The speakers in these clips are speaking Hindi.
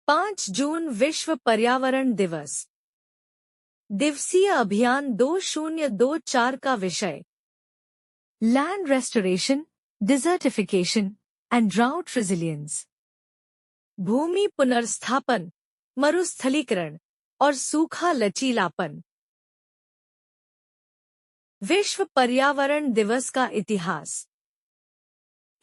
5 जून विश्व पर्यावरण दिवस। दिवसीय अभियान 2024 का विषय land restoration, desertification and drought resilience. भूमि पुनर्स्थापन, मरुस्थलीकरण और सूखा लचीलापन। विश्व पर्यावरण दिवस का इतिहास।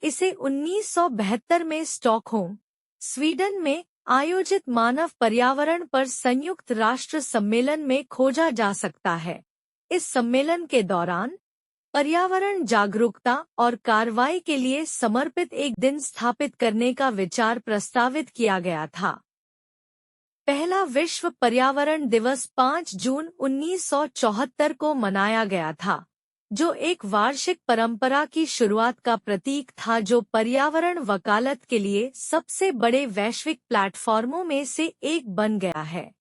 इसे 1972 में स्टॉकहोम, स्वीडन में आयोजित मानव पर्यावरण पर संयुक्त राष्ट्र सम्मेलन में खोजा जा सकता है। इस सम्मेलन के दौरान पर्यावरण जागरूकता और कार्रवाई के लिए समर्पित एक दिन स्थापित करने का विचार प्रस्तावित किया गया था। पहला विश्व पर्यावरण दिवस 5 जून 1974 को मनाया गया था, जो एक वार्षिक परंपरा की शुरुआत का प्रतीक था जो पर्यावरण वकालत के लिए सबसे बड़े वैश्विक प्लेटफॉर्मों में से एक बन गया है।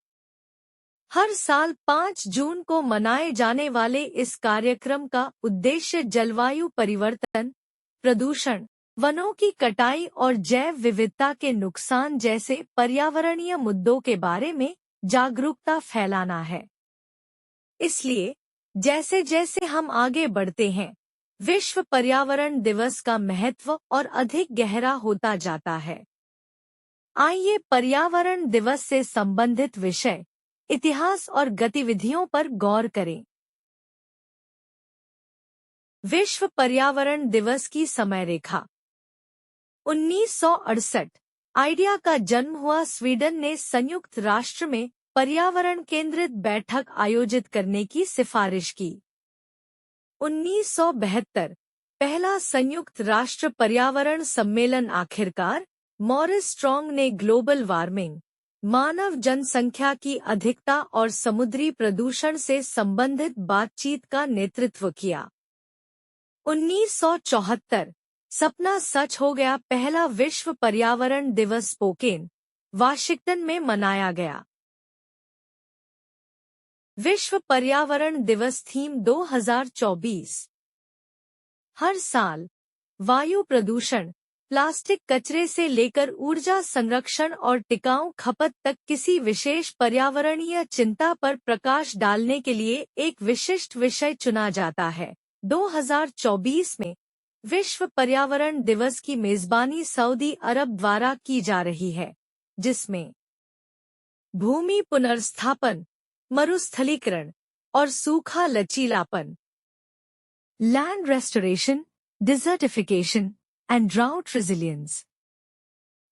हर साल 5 जून को मनाए जाने वाले इस कार्यक्रम का उद्देश्य जलवायु परिवर्तन, प्रदूषण, वनों की कटाई और जैव विविधता के नुकसान जैसे पर्यावरणीय मुद्दों के बारे में जागरूकता फैलाना है। इसलिए जैसे जैसे हम आगे बढ़ते हैं, विश्व पर्यावरण दिवस का महत्व और अधिक गहरा होता जाता है। आइए पर्यावरण दिवस से संबंधित विषय, इतिहास और गतिविधियों पर गौर करें। विश्व पर्यावरण दिवस की समय रेखा। 1968 आइडिया का जन्म हुआ। स्वीडन ने संयुक्त राष्ट्र में पर्यावरण केंद्रित बैठक आयोजित करने की सिफारिश की। 1972 पहला संयुक्त राष्ट्र पर्यावरण सम्मेलन। आखिरकार मॉरिस स्ट्रॉन्ग ने ग्लोबल वार्मिंग, मानव जनसंख्या की अधिकता और समुद्री प्रदूषण से संबंधित बातचीत का नेतृत्व किया। 1974 सपना सच हो गया। पहला विश्व पर्यावरण दिवस स्पोकेन, वाशिंगटन में मनाया गया। विश्व पर्यावरण दिवस थीम 2024। हर साल वायु प्रदूषण, प्लास्टिक कचरे से लेकर ऊर्जा संरक्षण और टिकाऊ खपत तक किसी विशेष पर्यावरणीय चिंता पर प्रकाश डालने के लिए एक विशिष्ट विषय चुना जाता है। 2024 में विश्व पर्यावरण दिवस की मेजबानी सऊदी अरब द्वारा की जा रही है, जिसमें भूमि पुनर्स्थापन, मरुस्थलीकरण और सूखा लचीलापन, land restoration, desertification and drought resilience.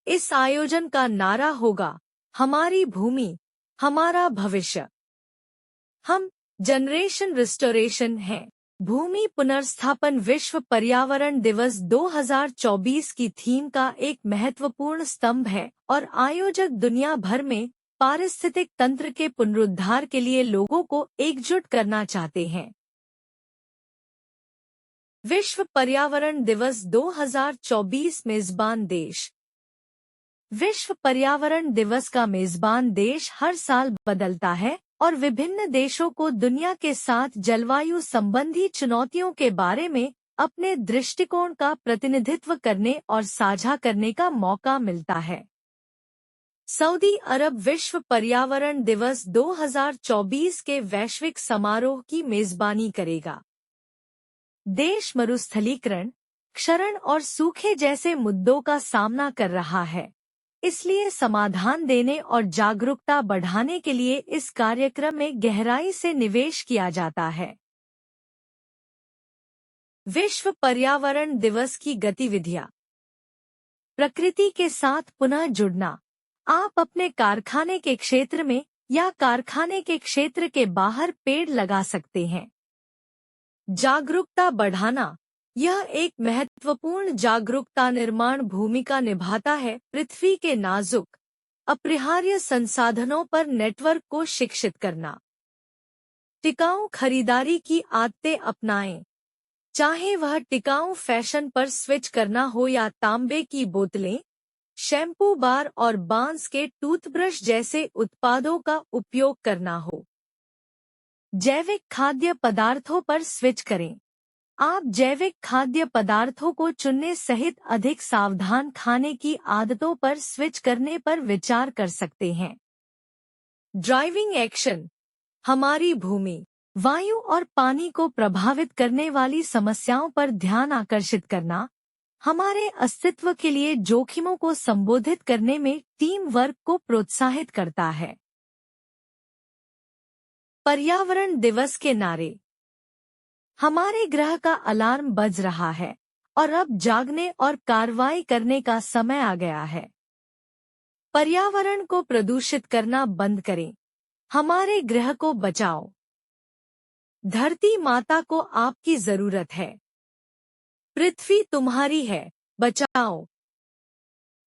इस आयोजन का नारा होगा, हमारी भूमि, हमारा भविष्य। हम जनरेशन रिस्टोरेशन हैं। भूमि पुनर्स्थापन। विश्व पर्यावरण दिवस 2024 की थीम का एक महत्वपूर्ण स्तंभ है और आयोजक दुनिया भर में पारिस्थितिक तंत्र के पुनरुद्धार के लिए लोगों को एकजुट करना चाहते हैं। विश्व पर्यावरण दिवस 2024 मेजबान देश। विश्व पर्यावरण दिवस का मेजबान देश हर साल बदलता है और विभिन्न देशों को दुनिया के साथ जलवायु संबंधी चुनौतियों के बारे में अपने दृष्टिकोण का प्रतिनिधित्व करने और साझा करने का मौका मिलता है। सऊदी अरब विश्व पर्यावरण दिवस 2024 के वैश्विक समारोह की मेजबानी करेगा। देश मरुस्थलीकरण, क्षरण और सूखे जैसे मुद्दों का सामना कर रहा है, इसलिए समाधान देने और जागरूकता बढ़ाने के लिए इस कार्यक्रम में गहराई से निवेश किया जाता है। विश्व पर्यावरण दिवस की गतिविधियां। प्रकृति के साथ पुनः जुड़ना। आप अपने कारखाने के क्षेत्र में या कारखाने के क्षेत्र के बाहर पेड़ लगा सकते हैं। जागरूकता बढ़ाना। यह एक महत्वपूर्ण जागरूकता निर्माण भूमिका निभाता है। पृथ्वी के नाजुक, अपरिहार्य संसाधनों पर नेटवर्क को शिक्षित करना। टिकाऊ खरीदारी की आदतें अपनाएं, चाहे वह टिकाऊ फैशन पर स्विच करना हो या तांबे की बोतलें, शैम्पू बार और बांस के टूथब्रश जैसे उत्पादों का उपयोग करना हो। जैविक खाद्य पदार्थों पर स्विच करें। आप जैविक खाद्य पदार्थों को चुनने सहित अधिक सावधान खाने की आदतों पर स्विच करने पर विचार कर सकते हैं। Driving action. हमारी भूमि, वायु और पानी को प्रभावित करने वाली समस्याओं पर ध्यान आकर्षित करना हमारे अस्तित्व के लिए जोखिमों को संबोधित करने में टीम वर्क को प्रोत्साहित करता है। पर्यावरण दिवस के नारे। हमारे ग्रह का अलार्म बज रहा है और अब जागने और कार्रवाई करने का समय आ गया है। पर्यावरण को प्रदूषित करना बंद करें। हमारे ग्रह को बचाओ। धरती माता को आपकी जरूरत है। पृथ्वी तुम्हारी है, बचाओ।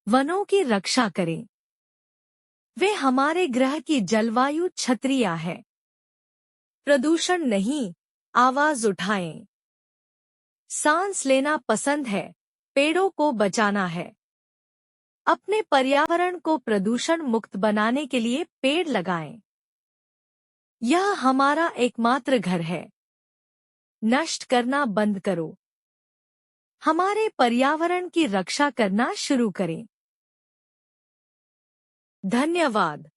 वनों की रक्षा करें। वे हमारे ग्रह की जलवायु छतरियां है। प्रदूषण नहीं, आवाज उठाएं। सांस लेना पसंद है, पेड़ों को बचाना है। अपने पर्यावरण को प्रदूषण मुक्त बनाने के लिए पेड़ लगाएं। यह हमारा एकमात्र घर है। नष्ट करना बंद करो। हमारे पर्यावरण की रक्षा करना शुरू करें। धन्यवाद।